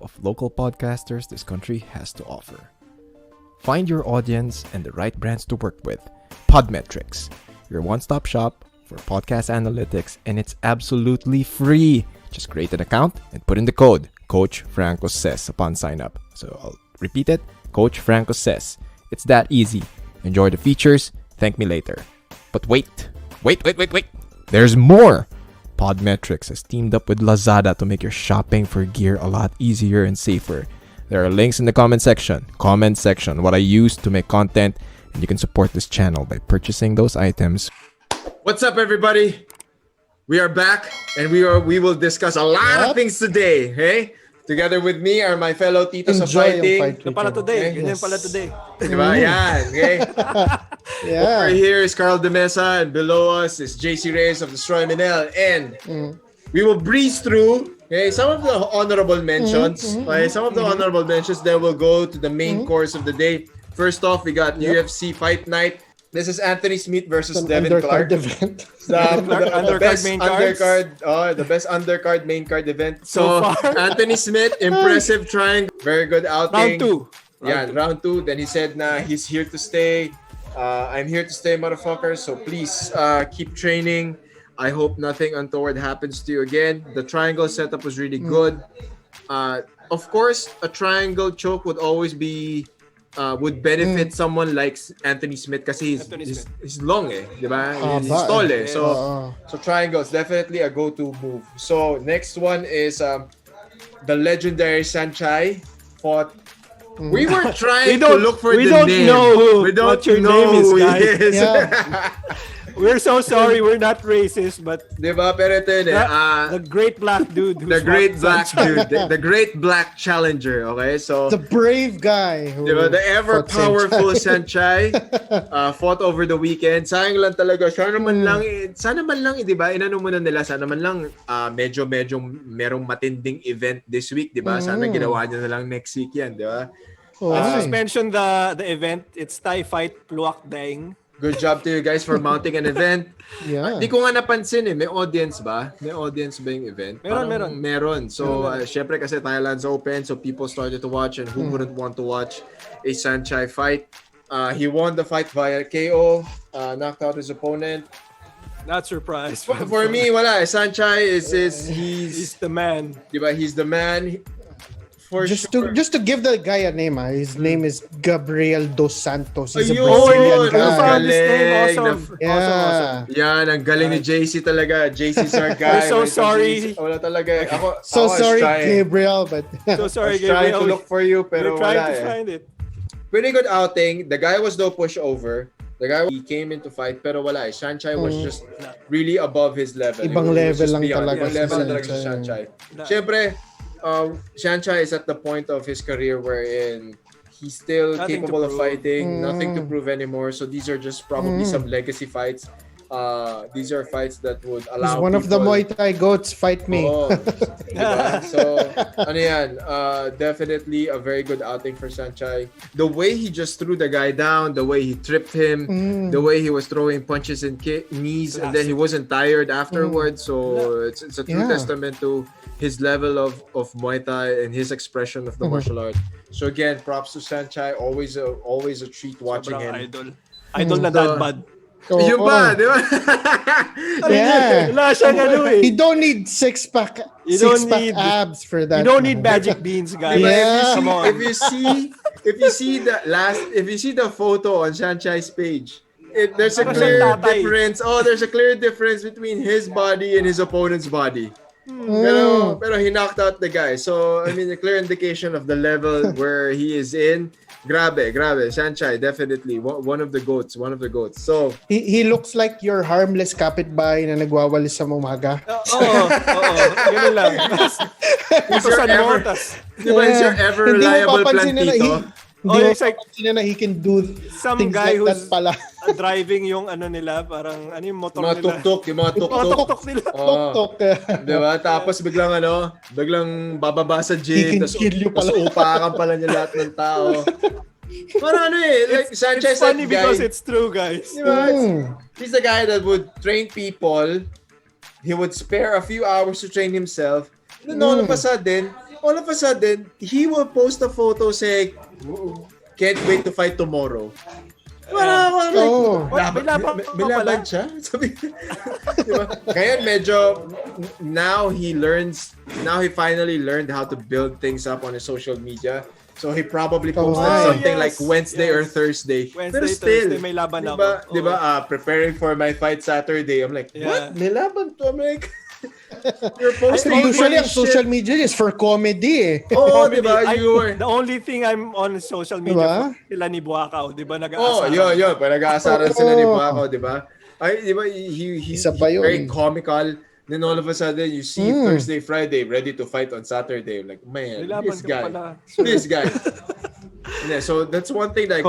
of local podcasters this country has to offer. Find your audience and the right brands to work with. Podmetrics, your one-stop shop for podcast analytics, and it's absolutely free. Just create an account and put in the code Coach Franco Says upon sign up. So I'll repeat it, Coach Franco Says. It's that easy. Enjoy the features. Thank me later. But wait. There's more. Podmetrics has teamed up with Lazada to make your shopping for gear a lot easier and safer. There are links in the comment section, what I use to make content, and you can support this channel by purchasing those items. What's up, everybody? We are back, and we will discuss a lot of things today. Hey, together with me are my fellow titos of fighting. Ganyan pala today. Diba? Yan, okay. Over here is Carl De Mesa, and below us is JC Reyes of Dstry MNL, and we will breeze through. Okay, some of the honorable mentions. Okay, some of the honorable mentions. Then we'll go to the main course of the day. First off, we got UFC Fight Night. This is Anthony Smith versus Devin Clark. Event. The best undercard, the best undercard main card event. So Anthony Smith, impressive triangle, very good outing. Round two. Then he said, "Nah, he's here to stay. I'm here to stay, motherfucker. So please keep training. I hope nothing untoward happens to you again." The triangle setup was really good. Of course, a triangle choke would always be would benefit someone like Anthony Smith kasi he's long diba? He's tall So triangles definitely a go-to move. So next one is the legendary Saenchai fought. We were trying to look for the name. We don't know who he is. Yeah. We're so sorry, we're not racist, but diba? Pero ito yun, the great black dude. The great black challenger, okay? So the brave guy. Diba? The ever powerful Saenchai fought over the weekend. Sayang lang talaga. Sana man lang, diba? Inano muna nila, sana man lang medyo merong matinding event this week, diba? Sana ginawa niya na lang next week yan, diba? Let's just mention the event. It's Thai Fight Pluak Daeng. Good job to you guys for mounting an event. Yeah. Di ko nga napansin may audience ba? May audience ba yung event? Meron. So, syempre kasi Thailand's open, so people started to watch, and who wouldn't want to watch a Saenchai fight? He won the fight via KO, knocked out his opponent. Not surprised. For me, wala. Saenchai he's the man. Diba? He's the man. Just to give the guy a name, his name is Gabriel Dos Santos. He's a Brazilian guy. Awesome. Yan, ang galing ni JC talaga. JC's our guy. We're so sorry. Wala talaga. So sorry, Gabriel, but so sorry, Gabriel. Trying to look for you, pero we're trying to find it. Pretty good outing. The guy was no pushover. He came in to fight, pero wala. Saenchai was just really above his level. Ibang level lang talaga. Ibang level lang talaga si Saenchai. Siyempre, Saenchai is at the point of his career wherein he's still capable of fighting, nothing to prove anymore. So these are just probably some legacy fights. These are fights that would allow. He's one of the Muay Thai goats. Fight me. Diba? So, definitely a very good outing for Saenchai. The way he just threw the guy down, the way he tripped him, the way he was throwing punches and knees, and then he wasn't tired afterwards. So it's a true testament to his level of Muay Thai and his expression of the martial art. So again, props to Saenchai. Always a treat watching him. Idol na that bad. Yun ba, di ba? Wala siyang eh. You don't need six-pack abs for that. You don't need magic beans, guys. Yeah. If you see the photo on Saenchai's page, there's a clear difference. There's a clear difference between his body and his opponent's body. Pero he knocked out the guy. So, I mean, a clear indication of the level where he is in. Grabe. Saenchai, definitely. One of the goats. So, he looks like your harmless kapitbahay na nagwawalis sa umaga. Oo. Ganun lang. He's your ever reliable plantito. It's like na he can do some things guy like who's that pala. Driving yung nila, parang yung motor mga nila. Yung mga tuk-tuk nila. Tuk-tuk. Diba? Tapos biglang bababa sa gym, tapos upakan pala niya lahat ng tao. Parang like Saenchai it's funny because it's true, guys. Diba? He's the guy that would train people. He would spare a few hours to train himself. Then all of a sudden, all of a sudden, he will post a photo saying, can't wait to fight tomorrow. May laban siya. Sabi, diba? Ngayon medyo, now he finally learned how to build things up on his social media. So he probably posted something like Wednesday or Thursday. Pero still, Thursday, may laban ako. Diba, preparing for my fight Saturday. I'm like, what? May laban to? I'm like, you're posting usually ang social media is for comedy diba? The only thing I'm on social media sila ni Buakaw, diba? Yun. Pag nag-aasaran sila ni Buakaw, diba? Ay, diba, he's very comical. Then all of a sudden, you see Thursday, Friday, ready to fight on Saturday. Like, man, this guy. Yeah, so that's one thing that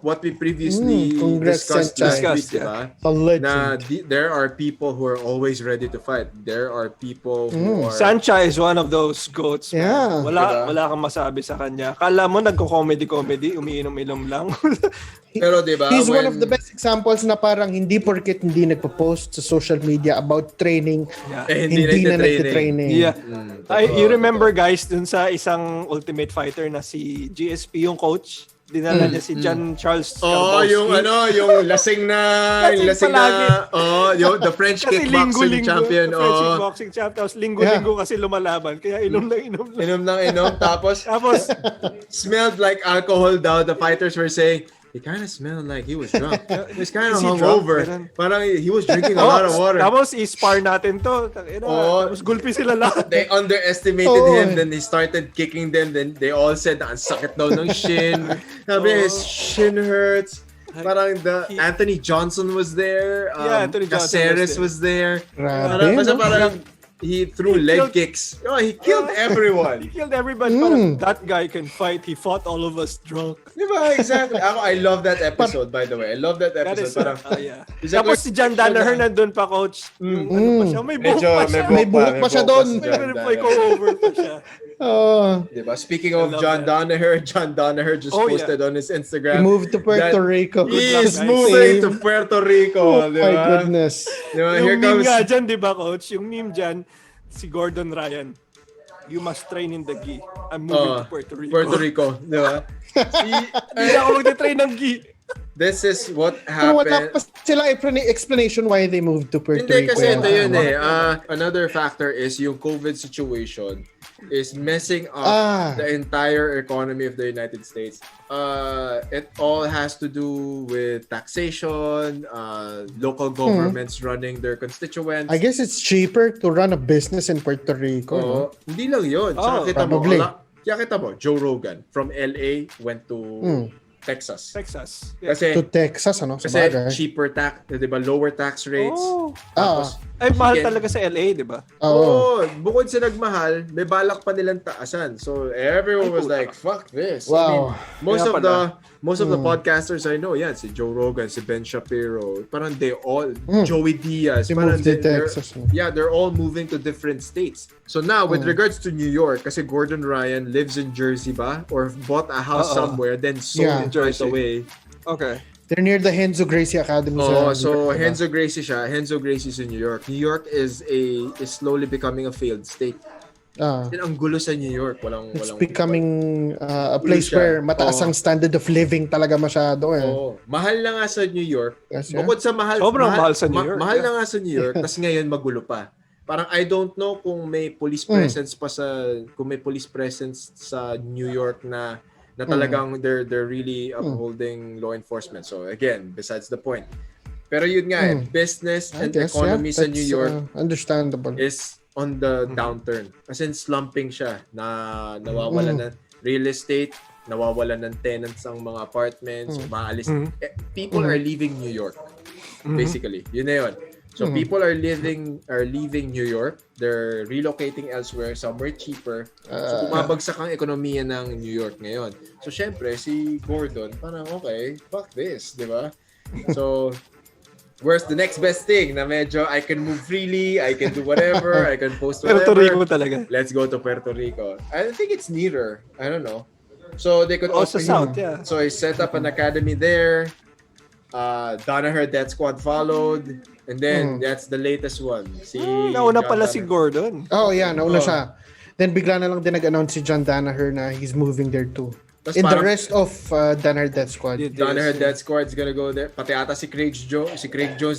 what we previously discussed last week, diba? Na there are people who are always ready to fight. There are people who are... Saenchai is one of those goats. Yeah. Wala kang masabi sa kanya. Kala mo nagko-comedy, umiinom-inom lang. Pero diba, he's one of the best examples na parang hindi porket hindi nagpo-post sa social media about training, hindi na nagtitraining. Yeah. You remember guys, dun sa isang Ultimate Fighter na si GSP yung coach, dinala niya si John Charles Carbowski. yung lasing na the French kickboxing champion. French kickboxing champion. Tapos linggo-linggo kasi lumalaban. Kaya inom lang. Tapos smelled like alcohol daw. The fighters were saying, he kind of smelled like he was drunk. He was kind of hungover. Parang he was drinking a lot of water. Tapos i-spar natin to. Tapos gulpi sila lahat. They underestimated him. Then he started kicking them. Then they all said, ang sakit daw ng shin. Sabi, his shin hurts. Parang Anthony Johnson was there. Anthony Caceres was there. Parang he threw leg kicks. He killed everyone. He killed everybody. Parang that guy can fight. He fought all of us drunk. Diba? Exactly. I love that episode, by the way. I love that episode. Tapos si John Danaher nandun pa, coach. Ano pa siya? May buhok pa siya. doon. May go-over pa siya. Diba? Speaking of John Danaher just posted on his Instagram. He moved to Puerto Rico. He's moving to Puerto Rico. Oh, my goodness. Diba? Yung meme nga dyan, diba, coach? Yung meme dyan, si Gordon Ryan. You must train in the gi. I'm moving to Puerto Rico. Puerto Rico, diba? Hindi ako mag-train ng gi. This is what happened. Wala pa sila explanation why they moved to Puerto Rico. Hindi kasi ito yun another factor is yung COVID situation is messing up the entire economy of the United States. It all has to do with taxation, local governments running their constituents. I guess it's cheaper to run a business in Puerto Rico. Hindi lang yun. Kaya kita mo, Joe Rogan from LA went to Texas. Yeah. To Texas, ano? Kasi cheaper tax, diba? Lower tax rates. Tapos, mahal talaga sa LA, diba? Bukod sa nagmahal, may balak pa nilang taasan. So, everyone was like, fuck this. Wow. I mean, most of the podcasters I know, si Joe Rogan, si Ben Shapiro, parang they all, Joey Diaz, parang Texas. They're all moving to different states. So now, with regards to New York, kasi Gordon Ryan lives in Jersey ba? Or bought a house somewhere, then sold it right away. Okay. They're near the Renzo Gracie Academy. So Renzo Gracie siya. Renzo Gracie's in New York. New York is slowly becoming a failed state. Ang gulo sa New York. It's becoming a place where mataas ang standard of living talaga masyado. Mahal na nga sa New York. Bukod sa mahal. Sobrang mahal sa New York. Mahal na nga sa New York. Tapos ngayon magulo pa. Parang I don't know kung may police presence sa New York na talagang they're really upholding law enforcement. So again, besides the point. Pero yun nga business and economy sa New York understandable is on the downturn. As in slumping siya na nawawalan ng real estate, nawawalan ng tenants ang mga apartments, maalis. People are leaving New York. Basically. Yun na yun. So people are leaving New York. They're relocating elsewhere, somewhere cheaper. So bumabagsak ang ekonomiya ng New York ngayon. So syempre si Gordon parang okay, fuck this, di ba? So where's the next best thing na medyo I can move freely, I can do whatever, I can post whatever. Puerto Rico talaga. Let's go to Puerto Rico. I think it's nearer. I don't know. So they could also south, So I set up an academy there. Danaher Death Squad followed. And then, that's the latest one. Nauna pala si Gordon. nauna siya. Then bigla na lang din nag-announce si John Danaher na he's moving there too. Tas And the parang- rest of Danaher Death Squad. Danaher Death Squad's gonna go there. Pati ata si Craig Jones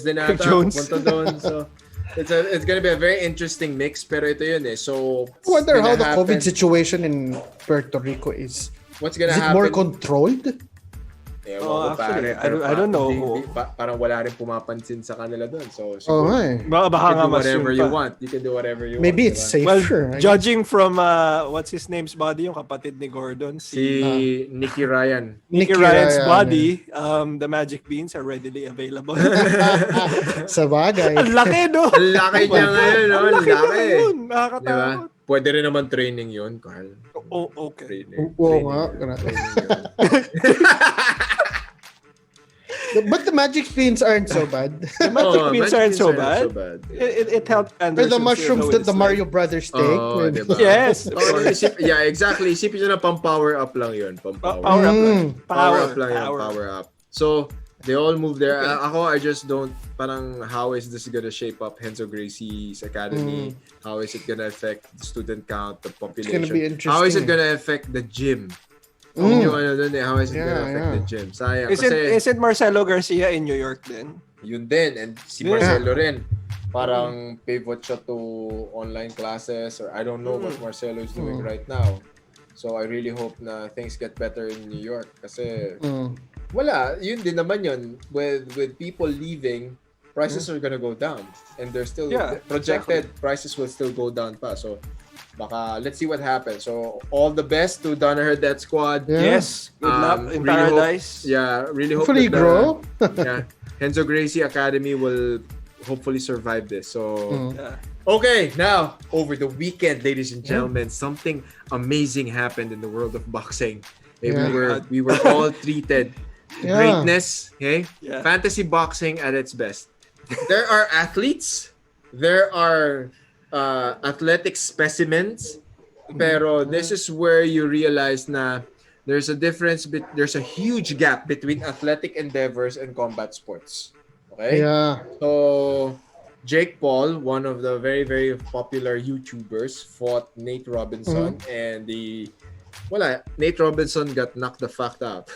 din ata. Craig Jones. Punta doon. So, it's gonna be a very interesting mix. Pero ito yun eh. So, I wonder how the happen. COVID situation in Puerto Rico is. What's gonna Is it happen? more controlled? Actually, I don't know. Parang wala rin pumapansin sa kanila doon. So, Oh, hi. Baka nga you can do mas whatever yun you pa. want. You can do whatever you Maybe want. it's diba? safer. Well, judging from what's his name's body, yung kapatid ni Gordon, Si Nicky Ryan. Nicky Ryan's body, the magic beans are readily available. Sa bagay. Ang laki, no? Ang laki niya ngayon, no? Ang laki. Yun. Diba? Nakakatakot. Pwede rin naman training yun, Carl. Oh, okay. Oo nga. But the magic beans aren't so bad. The magic beans aren't so bad. Yeah. It helped Or Anderson. the mushrooms that the Mario Brothers take. Oh, diba? Yes. Yeah, exactly. Isipin nyo na pang-power up lang yun. Pang-power Power up lang. Power up lang yun. Power. Power up. So, they all move there. Ako, I just don't, parang, how is this gonna shape up Henzo Gracie's academy? How is it gonna affect the student count, the population? It's gonna be interesting. How is it gonna affect the gym? Yung ano dun eh, how is it gonna affect the gym? Sayang. Is it Marcelo Garcia in New York then? Yun din. And si Marcelo rin. Parang pivot siya to online classes or I don't know what Marcelo is doing right now. So I really hope na things get better in New York. Kasi wala. Yun din naman yun. With people leaving, prices are gonna go down. And they're still projected prices will still go down pa. So baka let's see what happens. So all the best to Danaher Death Squad. Yes. Good luck in really paradise. Really hope Hopefully grow. Henzo Gracie Academy will hopefully survive this. So okay, now over the weekend, ladies and gentlemen, something amazing happened in the world of boxing. We were all treated greatness, okay? Yeah. Fantasy boxing at its best. There are athletes, there are athletic specimens, pero this is where you realize na there's a huge gap between athletic endeavors and combat sports. Okay? Yeah. So Jake Paul, one of the very, very popular YouTubers, fought Nate Robinson and Nate Robinson got knocked the fuck out.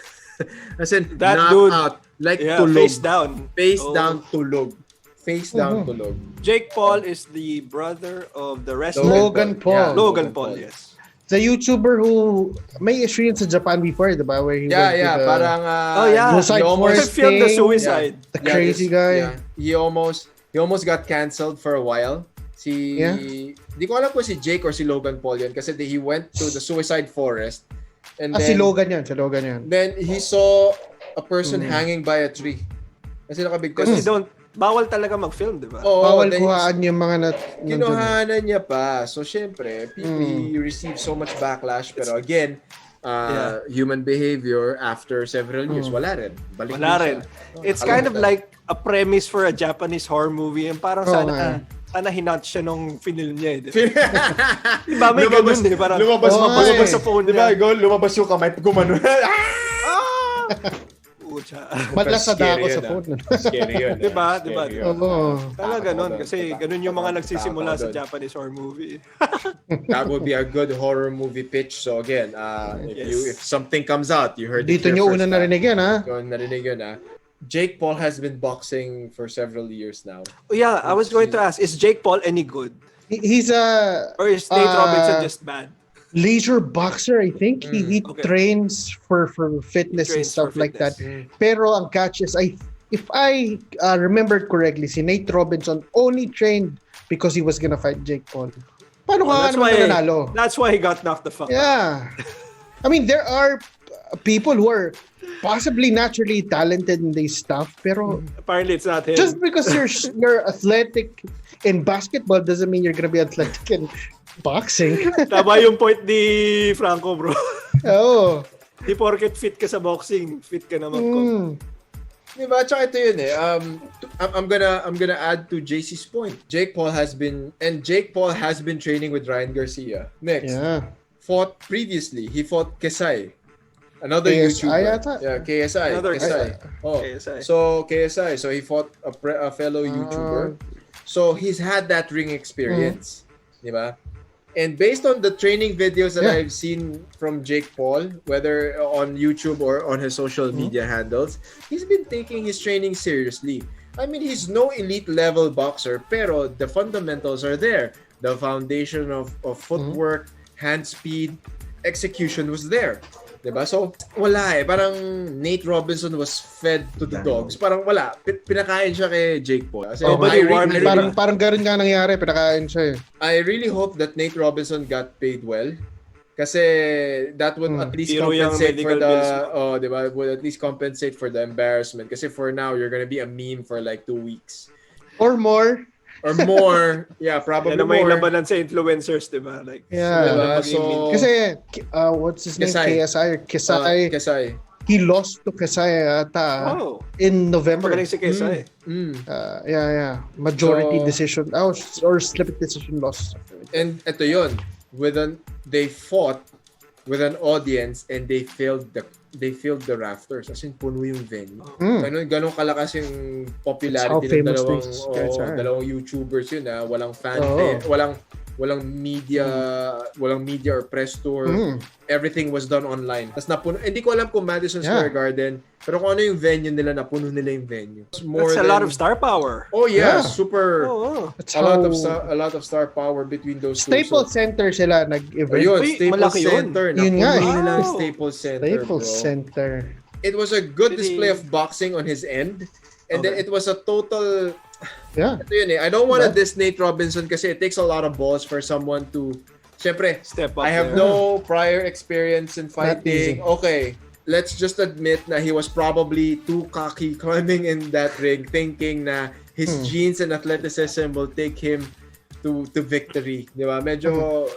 As in, That knocked dude, out. Like tulog. face down. Face down, tulog. Face down, tulog. Jake Paul is the brother of the wrestler. Logan Paul. Yeah, Logan Paul, yes. The YouTuber who may experience in Japan before, diba? Where he went to the, parang suicide he almost force filmed the thing. suicide. The crazy guy. Yeah. He almost got canceled for a while. Di ko alam kung si Jake or si Logan Paul yun kasi he went to the suicide forest and then Si Logan yan. Then he saw a person hanging by a tree. Kasi nakabigtas. Kasi bawal talaga mag-film, di ba? Bawal kuhaan yung mga kinuhanan niya pa. So, syempre, he received so much backlash. Pero again, human behavior after several years, wala rin. Balik Wala rin. siya. It's kind of like a premise for a Japanese horror movie. Yung parang sana hinat siya nung final niya. Diba? May ganun eh. Parang lumabas sa phone niya. Lumabas yung kamay. Gumano. Matlasada ako sa phone. Scary yun. Diba? Oo. Talaga ganun. Kasi ganun yung mga nagsisimula sa Japanese horror movie. That would be a good horror movie pitch. So again, if something comes out, you heard Dito it here nyo first. una narinig yan, ha? Narinig yun, ha? Jake Paul has been boxing for several years now. Oh, yeah, I was going to ask, is Jake Paul any good? He's a Or is Nate Robinson just bad? leisure boxer, I think. He trains for fitness and stuff like that. Pero ang catch is, if I remember correctly, si Nate Robinson only trained because he was gonna fight Jake Paul. Paano ka naman nanalo? That's why he got knocked the fuck out. Yeah. I mean, there are people who are possibly naturally talented in this stuff, pero apparently it's not him. just because you're athletic in basketball doesn't mean you're gonna be athletic in boxing. Tama yung point ni Franco, bro. Oo. Di porket fit ka sa boxing, fit ka na mag-comp. Diba? Tsaka ito yun eh. I'm gonna add to JC's point. Jake Paul has been training with Ryan Garcia. Next. Yeah. Fought previously. He fought Kesai. Another KSI YouTuber. yata? Yeah, KSI. Another KSI. KSI. So KSI. So he fought a fellow YouTuber. So he's had that ring experience. Diba? And based on the training videos that Yeah. I've seen from Jake Paul, whether on YouTube or on his social media handles, he's been taking his training seriously. I mean, he's no elite level boxer, pero the fundamentals are there. The foundation of footwork, hand speed, execution was there. Diba? So, wala eh. Parang Nate Robinson was fed to the dogs. Parang wala. Pinakain siya kay Jake Paul. Kasi parang ganun nga nangyari. Pinakain siya eh. I really hope that Nate Robinson got paid well. Kasi that would at least compensate for the diba? Would at least compensate for the embarrassment. Kasi for now, you're gonna be a meme for like 2 weeks. Or more. Yeah, probably more. May more. labanan sa influencers, diba? Like, yeah. Diba? So, kasi, what's his name? Kesai. He lost to Kesai ata in November. Magaling si Kesai. Yeah. Majority decision. Or split decision loss. And ito yun. They fought with an audience and they filled the rafters. As in, puno yung venue. Ganun kalakas yung popularity ng dalawang YouTubers yun na walang fanfare, walang media or press tour. Everything was done online. Tas napuno. Hindi ko alam kung Madison Square Garden, pero kung ano yung venue nila, napuno nila yung venue. That's a lot of star power. Oh yeah, super. A lot of star power between those Staples two. Center sila nag-event. Ayun, Staples Center. Yun nga eh. Nila ang Staples Center, Staples Center. It was a good display of boxing on his end. And then it was a total... Yeah. Ito yun eh. I don't want to diss Nate Robinson kasi it takes a lot of balls for someone to... Siyempre, step up. I have no prior experience in fighting. Okay, let's just admit na he was probably too cocky climbing in that ring, thinking na his genes and athleticism will take him to victory. Di ba? Medyo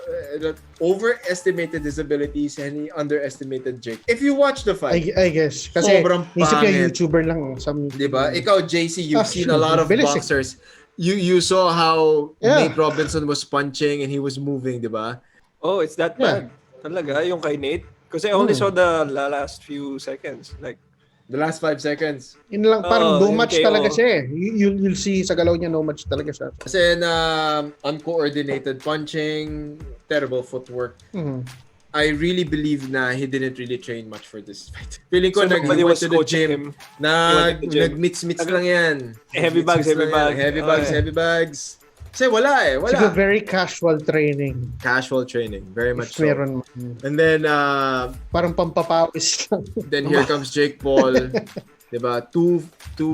overestimated his abilities and he underestimated Jake. If you watch the fight, I guess. Kasi sobrang isip niya pangit. YouTuber lang. Di ba? Ikaw, JC, you've seen a lot of boxers. You saw how Nate Robinson was punching and he was moving, di ba? Oh, it's that bad. Talaga, yung kay Nate. Kasi I only saw the last few seconds. Like, the last 5 seconds. Yun lang, parang no match talaga siya eh. You'll see sa galaw niya, no match talaga siya. Kasi uncoordinated punching, terrible footwork. I really believe na he didn't really train much for this fight. Feeling ko somebody was to the coaching gym. Nag-mits lang yan. Heavy bags. Heavy bags. Kasi wala eh. Wala. Siguro very casual training. Casual training. Very much so. Meron. And then, parang pampapawis lang. Then here comes Jake Paul. Diba? Two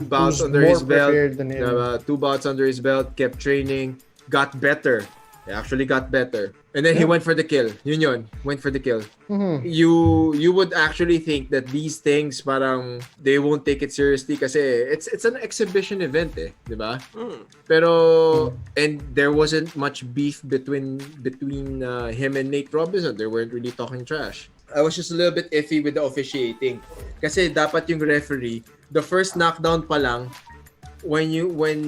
bouts under his belt. Diba? 2 bouts under his belt. Kept training. Got better. He actually got better. And then he went for the kill. Yun. Went for the kill. You would actually think that these things parang they won't take it seriously kasi it's an exhibition event eh, 'di ba? Pero and there wasn't much beef between him and Nate Robinson. They weren't really talking trash. I was just a little bit iffy with the officiating. Kasi dapat yung referee, the first knockdown pa lang, when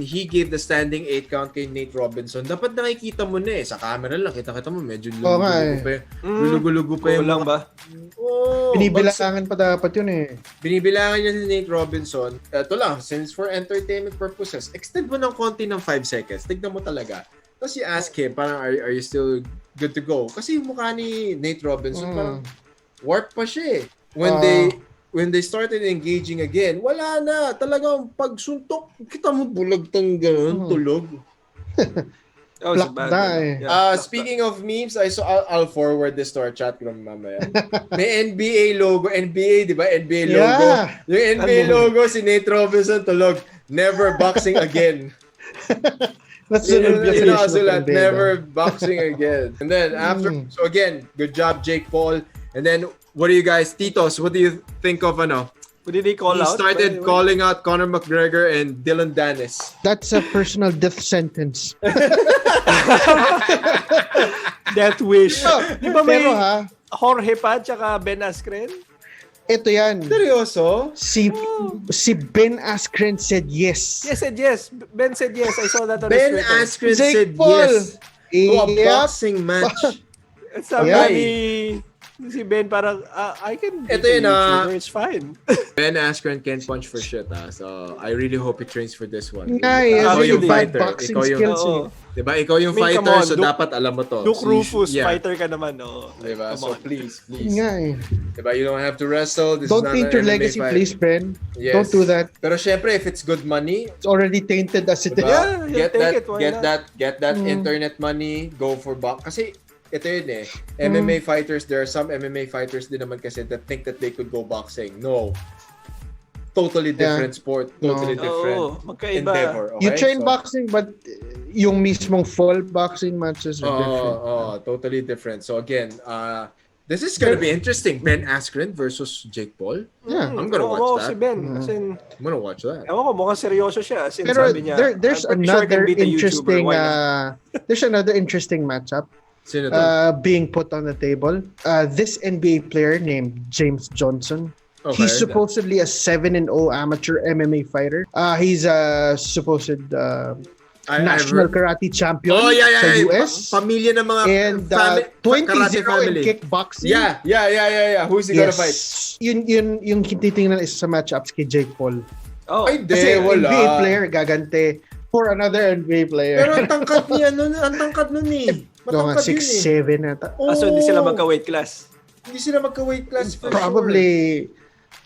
he gave the standing 8 count kay Nate Robinson, dapat nakikita mo na eh. Sa camera lang, kita mo, medyo lulugo-lugo pa yung... lang ba? Binibilangan pa dapat yun eh. Binibilangan niya si Nate Robinson. Ito lang, since for entertainment purposes, extend mo ng konti ng 5 seconds. Tignan mo talaga. Tapos you ask him, parang, are you still good to go? Kasi yung mukha ni Nate Robinson, parang warp pa siya eh. When they started engaging again, wala na. Talagang pagsuntok, kita mo bulagtang gano'n, tulog. Speaking of memes, I'll forward this to our chat room mamaya. May NBA logo. NBA, di ba? NBA logo. Yung NBA logo, si Nate Robinson, tulog. Never boxing again. That's never boxing again. And then after, so again, good job, Jake Paul. And then, what do you guys, Titos, what do you think of What did he call out? He started calling out Conor McGregor and Dylan Dennis. That's a personal death sentence. Death wish. Di ba may Pero Jorge pa tsaka Ben Askren? Ito yan. Seryoso? Si Ben Askren said yes. Yes, said yes. Ben said yes. I saw that on Ben Twitter. Askren Jake said Paul. yes to a boxing match. Sabi ni Si Ben parang, I can beat Ito yun, YouTuber, it's fine. Ben Askren can't punch for shit, So, I really hope he trains for this one. Ikaw yung bad fighter. boxing Ikaw yung, skills. Diba? Ikaw yung fighter, so dapat alam mo to. Luke So Rufus, fighter ka naman, Diba? So, please. Nga Diba? You don't have to wrestle. This Don't is not taint your an MMA legacy, fight. please, Ben. Yes. Don't do that. Pero syempre, if it's good money, It's already tainted as it is. Yeah, get that internet money, go for box. Kasi ito yun MMA fighters, there are some MMA fighters din naman kasi that think that they could go boxing. No. Totally different sport. Totally different endeavor. Okay? You train boxing, but yung mismong full boxing matches are different. Totally different. So again, this is gonna be interesting. Ben Askren versus Jake Paul. Yeah. I'm gonna watch that. Si Ben. I'm gonna watch that. Ewan ko, mukhang seryoso siya. Pero Sabi niya, there's another interesting there's another interesting matchup being put on the table. This NBA player named James Johnson. Okay. He's supposedly a 7-0 amateur MMA fighter. He's a supposed national karate champion sa US. Pamilya ng mga and 20-0 in kickboxing. Yeah. Who's he gonna fight? Yung titingnan is sa matchups kay Jake Paul. Ay, kasi NBA player gagante for another NBA player. Pero ang tangkad niya nun, Matangkad 6'7" ata. So hindi sila magka-weight class? Hindi sila magka-weight class for Probably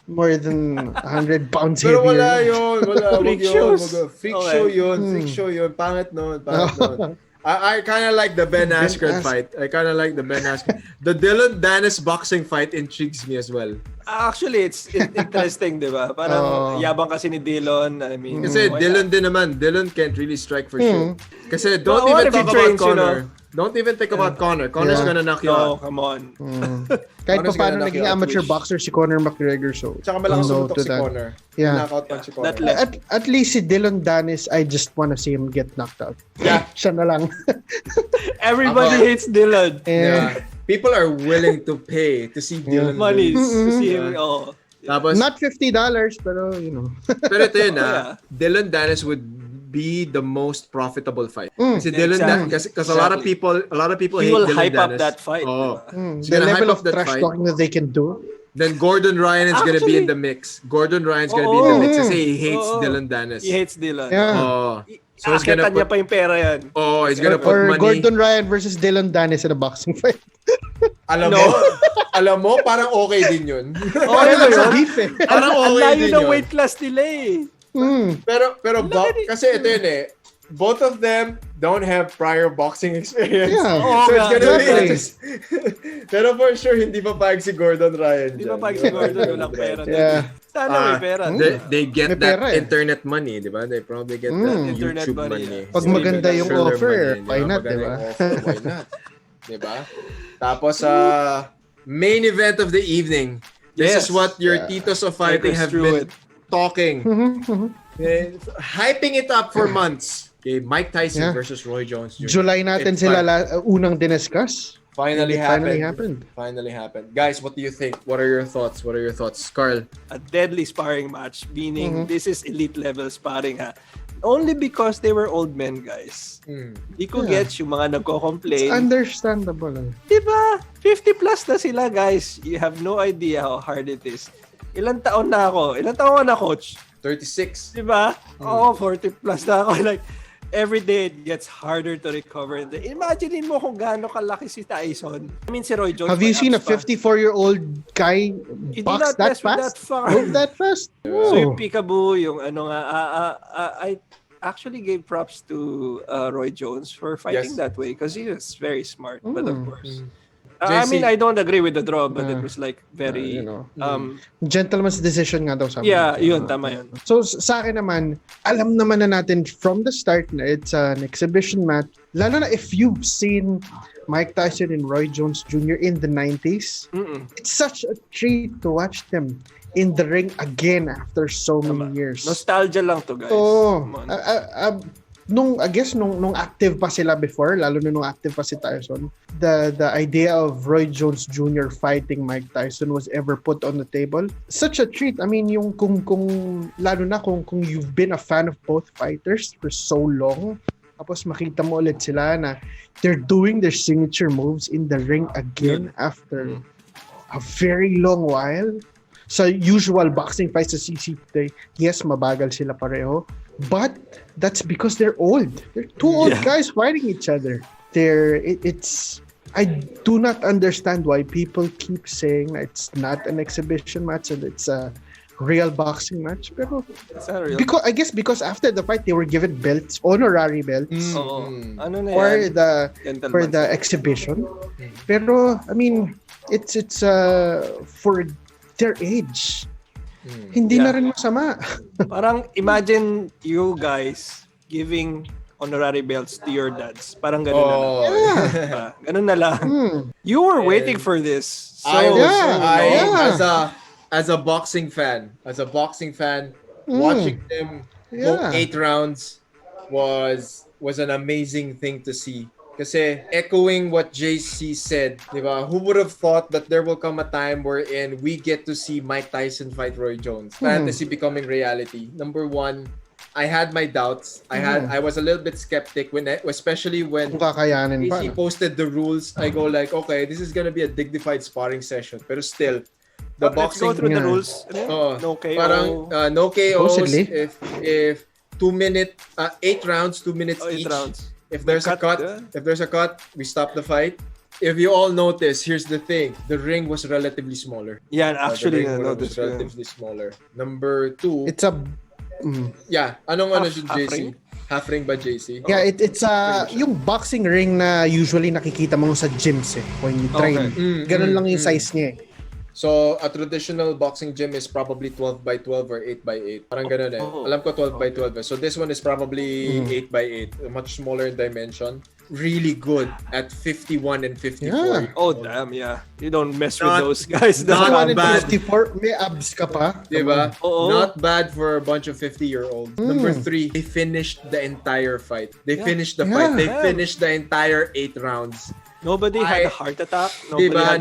more than 100 pounds heavier. Pero wala yun. Freak shows. Freak show yun. Pangit nun. I kind of like the Ben Askren fight. The Dylan Dennis boxing fight intrigues me as well. Actually, it's interesting, di ba? Parang yabang kasi ni Dylan. I mean, kasi Dylan din naman. Dylan can't really strike for shit. Kasi don't even talk about Conor. Don't even think about Conor. Conor's gonna knock you out. Come on. Kahit pa paano naging amateur boxer si Conor McGregor. So, tsaka malakas sumutok si Conor. Yeah. Knockout punch si Conor. At least si Dylan Dennis, I just wanna see him get knocked out. Yeah. Siya na lang. Everybody hates Dylan. Yeah. People are willing to pay to see Dylan. Money to see him. Tapos, not $50, pero you know. Pero ito yun Dylan Dennis would be the most profitable fight. Kasi Dylan Dennis, because a lot of people hate Dylan Dennis. He will hype up that fight. The level of trash talking that they can do. Then Gordon Ryan is gonna be in the mix. Gordon Ryan's gonna be in the mix kasi he hates Dylan Dennis. He hates Dylan. Yeah. So he's gonna put niya pa yung pera yan. He's gonna put money. Or Gordon Ryan versus Dylan Dennis in a boxing fight. Alam mo, parang okay din yun. Okay ba yun? Parang okay din yun. Ang weight class nila eh. Pero kasi ito yun both of them don't have prior boxing experience. Yeah. So it's gonna be interesting. Pero for sure, hindi pa payag si Gordon Ryan. Hindi pa payag si Gordon. Walang pera. Sana may pera. They get that internet money, di ba? They probably get that YouTube money. Pag maganda yung offer, why not, di ba? Why not? Di ba? Tapos, main event of the evening. This is what your titos of fighting have been talking. Hyping it up for months. Okay, Mike Tyson versus Roy Jones Jr. July natin sila unang diniscuss. Finally happened. Guys, what do you think? What are your thoughts? Carl? A deadly sparring match, meaning this is elite level sparring Only because they were old men, guys. Di ko gets yung mga nagko-complain. It's understandable. Diba? 50 plus na sila, guys. You have no idea how hard it is. Ilang taon na ako? Ilang taon na, coach? 36. Diba? 40 plus na ako. Like, every day it gets harder to recover. Imagine mo kung gaano kalaki si Tyson. I mean, si Roy Jones. Have you seen a 54-year-old guy box that fast? Move that fast? So yung peekaboo, yung I actually gave props to Roy Jones for fighting that way because he was very smart. But of course, I mean, I don't agree with the draw, but it was like very gentleman's decision nga daw sabi. Yeah, yun, tama yun. So sa akin naman, alam naman na natin from the start na it's an exhibition match. Lalo na if you've seen Mike Tyson and Roy Jones Jr. in the 90s, it's such a treat to watch them in the ring again after so many years. Nostalgia lang to, guys. Nung active pa sila before, lalo na nung active pa si Tyson, the idea of Roy Jones Jr. fighting Mike Tyson was ever put on the table. Such a treat. I mean, yung kung lalo na kung you've been a fan of both fighters for so long, tapos makita mo ulit sila na they're doing their signature moves in the ring again after a very long while. Sa usual boxing fights sa CCT, yes, mabagal sila pareho. But that's because they're old. They're two old guys fighting each other. I do not understand why people keep saying that it's not an exhibition match and it's a real boxing match. Pero because after the fight they were given belts, honorary belts for the exhibition. Pero I mean, it's for their age. Hindi na rin masama. Parang imagine you guys giving honorary belts to your dads. Parang ganun na lang. Ganun na lang. You were waiting for this. So, as a boxing fan, watching them go 8 rounds was an amazing thing to see. Kasi echoing what JC said, di ba? Who would have thought that there will come a time wherein we get to see Mike Tyson fight Roy Jones? Fantasy becoming reality. Number one, I had my doubts. I was a little bit skeptic especially when JC posted the rules. I go like, okay, this is gonna be a dignified sparring session. Pero still, the boxing. Let's go through the rules. No KO. Parang no KOs. If 2 minute, 8 rounds, 2 minutes each. 8 rounds. If there's a cut, we stop the fight. If you all notice, here's the thing: the ring was relatively smaller. Yeah, actually, the ring was relatively smaller. Number 2, it's a Anong JC? Half ring ba JC? Yeah, it's yung boxing ring na usually nakikita mo sa gyms when you train. Ganun lang yung size niya eh. So, a traditional boxing gym is probably 12 by 12 or 8 by 8. Parang ganun eh. Alam ko 12 by 12 eh. So, this one is probably 8 by 8. Much smaller in dimension. Really good at 51 and 54. Yeah. Oh, damn, yeah. You don't mess with those guys. Not bad. 54, may abs ka pa. Diba? Not bad for a bunch of 50-year-olds. Number 3, they finished the entire fight. They finished the fight. They finished the entire 8 rounds. Nobody had a heart attack. Diba?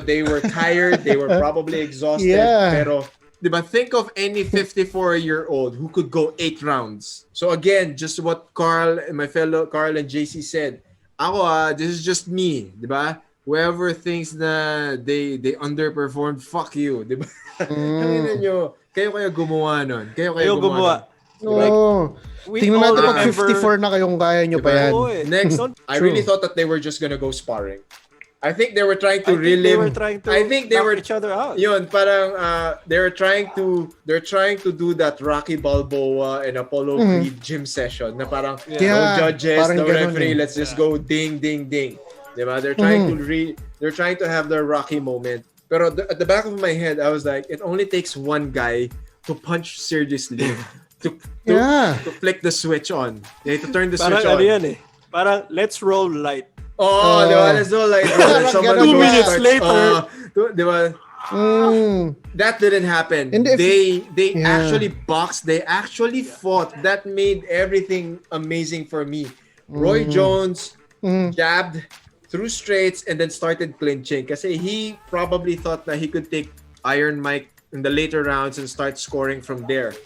They were tired. They were probably exhausted. Pero, diba? Think of any 54-year-old who could go 8 rounds. So again, just what my fellow Carl and JC said. Ako this is just me. Diba? Whoever thinks na they underperformed, fuck you. Diba? Kayo gumawa nun. Kayo gumawa. No. Tingnan natin pag 54 na kayong kaya nyo pa yan. Next, I really thought that they were just gonna go sparring. I think they were trying to relive. I think they were each other out. Yun, parang they're trying to do that Rocky Balboa and Apollo Creed gym session na parang no judges, no referee, let's just go ding ding ding. Diba? They're trying to have their Rocky moment. Pero at the back of my head, I was like, it only takes one guy to punch seriously. To flick the switch on. They have to turn the switch on. Parang let's roll light. Oh, diba? Let's roll light. 2 minutes later. Diba? That didn't happen. They actually boxed. They actually fought. That made everything amazing for me. Roy Jones jabbed, threw straights, and then started clinching. Kasi he probably thought that he could take Iron Mike in the later rounds and start scoring from there.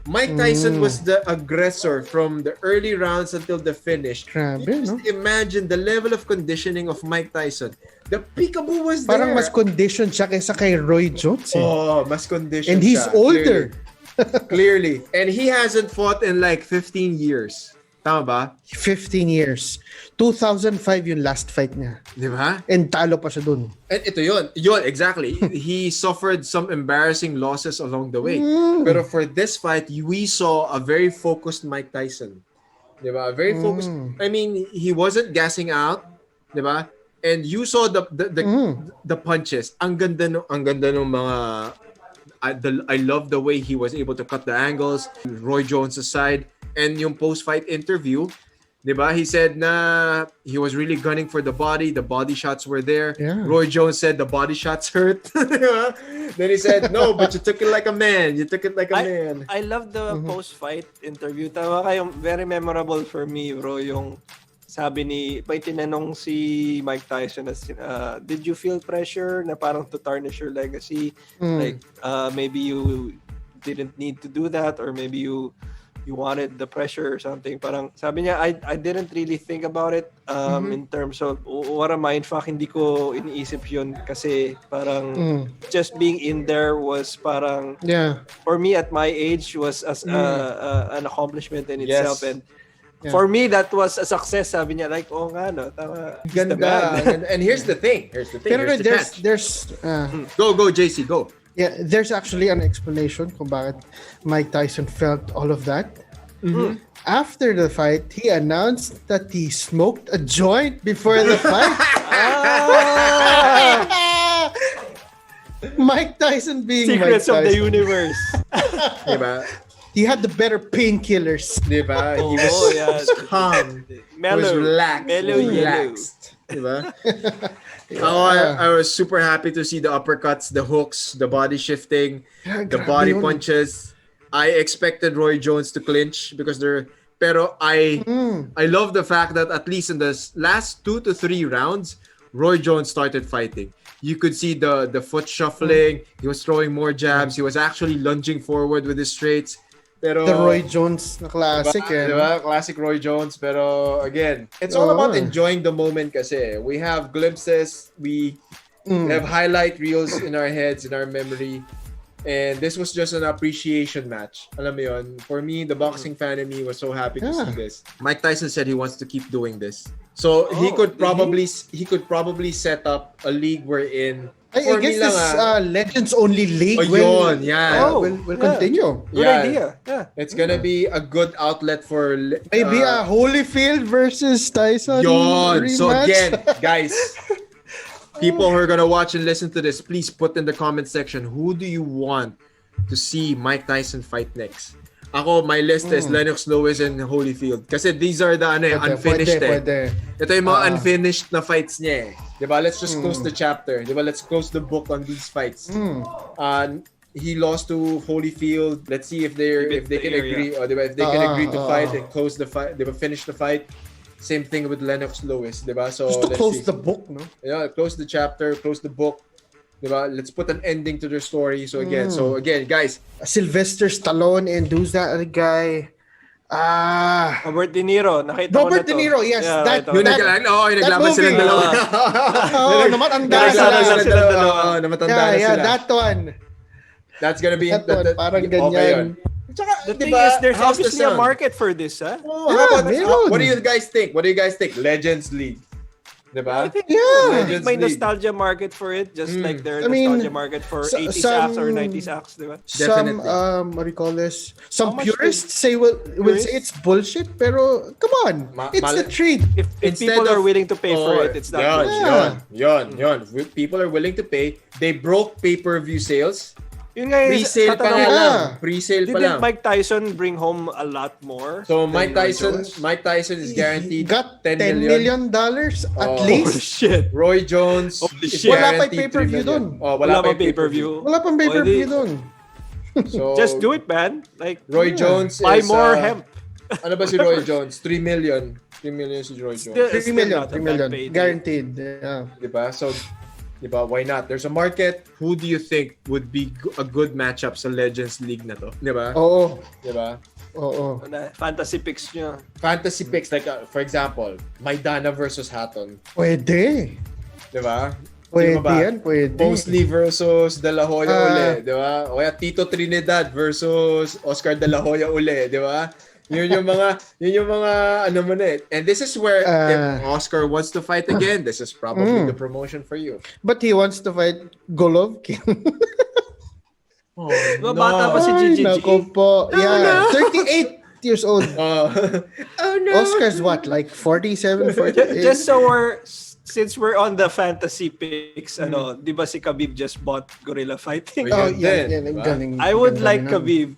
Mike Tyson was the aggressor from the early rounds until the finish. Just imagine the level of conditioning of Mike Tyson. The peekaboo was there. Parang mas conditioned siya kaysa kay Roy Jones. Mas conditioned and he's siya, older. Clearly. And he hasn't fought in like 15 years. Tama ba? 15 years. 2005 yung last fight niya. Di ba? And talo pa siya dun. And ito yun. Yun, exactly. He suffered some embarrassing losses along the way. Pero for this fight, we saw a very focused Mike Tyson. Di ba? Very focused. I mean, he wasn't gassing out. Di ba? And you saw the punches. Ang ganda ng mga... I love the way he was able to cut the angles. Roy Jones aside. And yung post-fight interview, diba? He said na he was really gunning for the body shots were there. Roy Jones said the body shots hurt. Then he said, no, but you took it like a man. I love the post-fight interview. Tawa kayong very memorable for me, bro, yung sabi may tinanong si Mike Tyson na did you feel pressure na parang to tarnish your legacy? Like maybe you didn't need to do that, or maybe you you wanted the pressure or something. Parang sabi niya, I didn't really think about it in terms of what a mindfuck. Hindi ko iniisip yun kasi parang just being in there was parang for me at my age was as an accomplishment in itself. And for me, that was a success. Sabi niya, like, oh nga, no, tama. Ganda. And here's the thing. Pero there's Go, JC, go. Yeah, there's actually an explanation kung bakit Mike Tyson felt all of that. After the fight, he announced that he smoked a joint before the fight. Mike Tyson being Secrets Mike Tyson. of the universe. Diba? He had the better painkillers. Diba? He was calm. Mellow. He was relaxed. Diba? I was super happy to see the uppercuts, the hooks, the body shifting, the body punches. I expected Roy Jones to clinch because pero I love the fact that at least in the last 2 to 3 rounds, Roy Jones started fighting. You could see the foot shuffling. He was throwing more jabs. He was actually lunging forward with his straights. Pero, the Roy Jones na classic diba? Classic Roy Jones. Pero again, it's all about enjoying the moment kasi. We have glimpses. We have highlight reels in our heads, in our memory. And this was just an appreciation match. Alam mo yun? For me, the boxing fan in me was so happy to see this. Mike Tyson said he wants to keep doing this. So he could probably set up a league wherein I guess this Legends Only League will continue. Good idea. Yeah. It's gonna be a good outlet for maybe a Holyfield versus Tyson rematch. So again, guys, people who are gonna watch and listen to this, please put in the comment section who do you want to see Mike Tyson fight next. Ako, my list is Lennox Lewis and Holyfield. Kasi these are the unfinished. Pwede. Ito yung mga unfinished na fights niya eh. Diba? Let's just close the chapter. Diba? Let's close the book on these fights. He lost to Holyfield. Let's see if they can agree. Or diba? If they can agree to fight and close the fight. Diba? Finish the fight. Same thing with Lennox Lewis. Diba? So just to close the book, no? Yeah, close the chapter, close the book. Diba? Let's put an ending to their story. So again, guys, Sylvester Stallone and who's that other guy? Robert De Niro. Nakita Robert ko na De Niro, yes. Yeah, naglaban sila dalawa. namatanda sila. Namatanda sila. That one. That's gonna be parang ganyan. The thing is, there's obviously a market for this, huh? What do you guys think? Legends League. Diba? I think may nostalgia market for it, just like there's nostalgia market for 80s acts or 90s acts, diba? Definitely. Some what do you call this? Some purists say will say it's bullshit, pero come on, it's a treat. If people are willing to pay for it, it's not bullshit. Yon. People are willing to pay. They broke pay-per-view sales. Yun nga, pre-sale pa lang. Pre-sale pa lang. Didn't Mike Tyson bring home a lot more? So Mike Tyson is guaranteed got $10 million at least. Oh, shit. Roy Jones is wala pa guaranteed pay-per-view $3 million. Wala pa pay-per-view. Wala pang pay-per-view doon. So just do it, man. Like Roy Jones buy is more hemp. Ano ba si Roy Jones? 3 million. 3 million si Roy Jones. 3 million. Guaranteed. Yeah. Diba? So, diba, why not? There's a market. Who do you think would be a good matchup sa Legends League na to? Diba? Oo. Diba? Oo. Fantasy picks nyo. Fantasy picks, like for example, Maidana versus Hatton. Pwede. Diba? Pwede yan, pwede. Mosley versus De La Hoya uli, diba? O kaya Tito Trinidad versus Oscar De La Hoya uli, diba? Yun yung mga ano mo na eh. And this is where if Oscar wants to fight again, this is probably the promotion for you. But he wants to fight Golovkin. Bata pa si Gigi. Nako po. Yeah, 38 years old. Oh no. Oscar's what, like 47, 48? Just since we're on the fantasy picks, di ba si Khabib just bought Gorilla Fighting? Oh, yan. Galing. I would like Khabib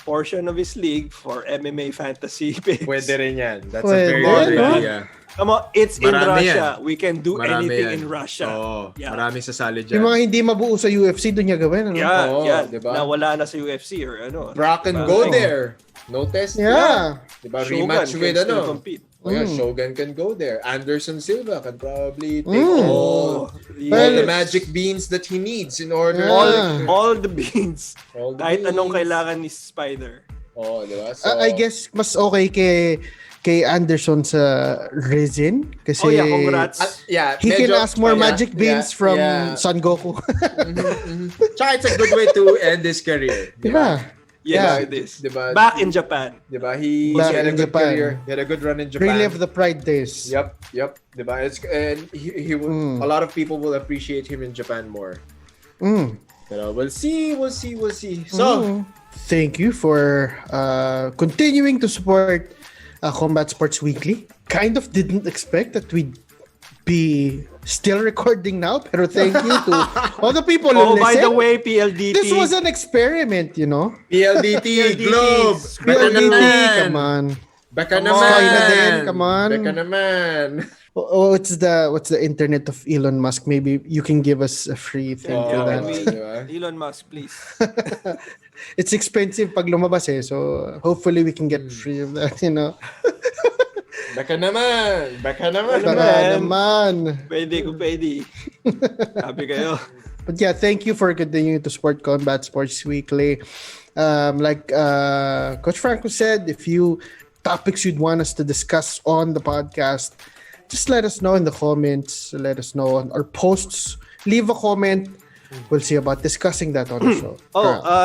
portion of his league for MMA fantasy picks. Pwede rin yan. That's a very good idea. Come on, it's in Russia. Yan. We can do anything in Russia. Marami sasali dyan. Yung mga hindi mabuo sa UFC, doon niya gawin. Diba? Nawala na sa UFC or ano. Brock can go there. No test. Yeah. Diba? Rematch with compete. Shogun can go there. Anderson Silva can probably take all the magic beans that he needs in order. All the beans. Kahit anong kailangan ni Spider. Oh, diba? So, I guess mas okay kay Anderson sa resin kasi congrats. He can ask more magic beans from Son Goku. Tsaka it's a good way to end his career. Diba? Yes, it is. Diba? Back in Japan. Diba? He had a good career. He had a good run in Japan. Relive the Pride days. Yep. Diba? And he will, a lot of people will appreciate him in Japan more. Pero we'll see. So, thank you for continuing to support Combat Sports Weekly. Kind of didn't expect that we'd be still recording now, pero thank you to all the people who listen. By the way, PLDT. This was an experiment, you know? PLDT, Globe, PLDT, come on. Baka naman. Come on. Baka naman. What's the internet of Elon Musk? Maybe you can give us a free thing to that. Elon Musk, please. It's expensive pag lumabas so hopefully we can get free of that, you know. Baka naman. Pwede. Happy kayo. But yeah, thank you for continuing to support Combat Sports Weekly. Like Coach Franco said, if you topics you'd want us to discuss on the podcast, just let us know in the comments. Let us know on our posts. Leave a comment. We'll see about discussing that on the show.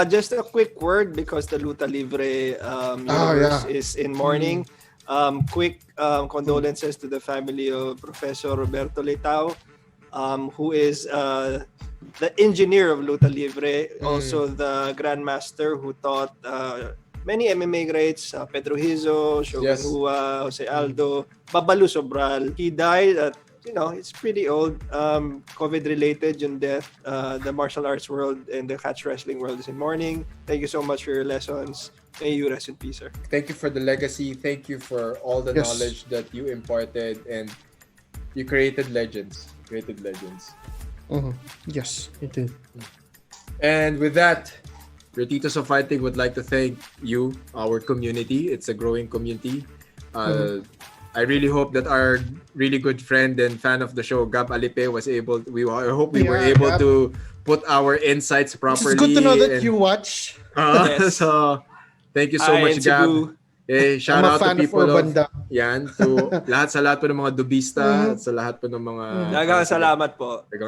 Just a quick word because the Luta Libre universe is in mourning. Quick condolences to the family of Professor Roberto Leitao, who is the engineer of Luta Libre, also the grandmaster who taught many MMA greats, Pedro Hizo, Shogun Hua, Jose Aldo, Babalu Sobral. He died at, it's pretty old, COVID-related yung death. The martial arts world and the catch wrestling world is in mourning. Thank you so much for your lessons. May you rest in peace, sir. Thank you for the legacy. Thank you for all the knowledge that you imparted, and you created legends. Yes, you did. And with that, Retitos of Fighting would like to thank you, our community. It's a growing community. I really hope that our really good friend and fan of the show, Gab Alipe, was able. I hope we were able to put our insights properly. It's good to know that you watch. So, thank you so much, Gab. Shout out to people to lahat po ng mga dubista, sa lahat po ng mga Dagang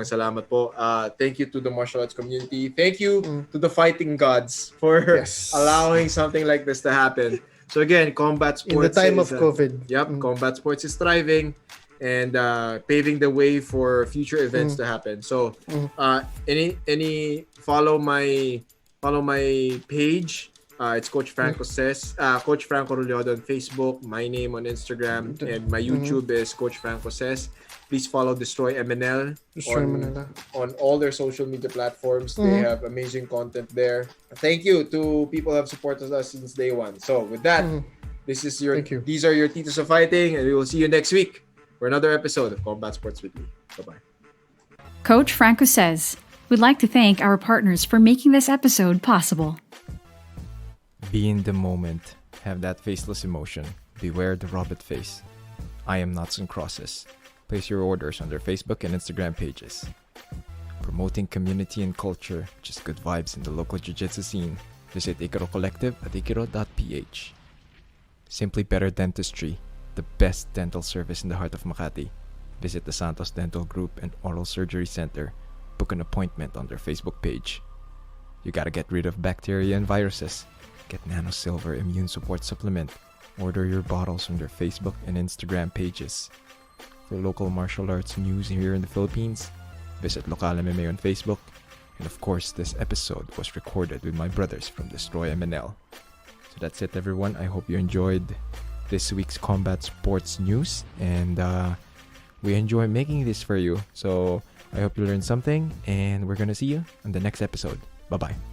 salamat po. Thank you to the martial arts community. Thank you to the fighting gods for allowing something like this to happen. So again, Combat Sports in the time of COVID. Combat Sports is thriving and paving the way for future events to happen. So any follow my page. It's Coach Franco Says, Coach Franco Rulloda on Facebook, my name on Instagram, and my YouTube is Coach Franco Says. Please follow Dstry MNL on all their social media platforms. They have amazing content there. Thank you to people who have supported us since day one. So with that, these are your Titos of Fighting, and we will see you next week for another episode of Combat Sports Weekly. Bye-bye. Coach Franco Says, we'd like to thank our partners for making this episode possible. Be in the moment. Have that faceless emotion. Beware the Robert face. I am Knots and Crosses. Place your orders on their Facebook and Instagram pages. Promoting community and culture, just good vibes in the local jiu-jitsu scene. Visit Ikaro Collective at ikaro.ph. Simply Better Dentistry, the best dental service in the heart of Makati. Visit the Santos Dental Group and Oral Surgery Center. Book an appointment on their Facebook page. You gotta get rid of bacteria and viruses. Get Nano Silver Immune Support Supplement. Order your bottles from their Facebook and Instagram pages. For local martial arts news here in the Philippines, visit Local MMA on Facebook. And of course, this episode was recorded with my brothers from Dstry MNL. So that's it, everyone. I hope you enjoyed this week's Combat Sports news. And we enjoy making this for you. So I hope you learned something. And we're going to see you on the next episode. Bye-bye.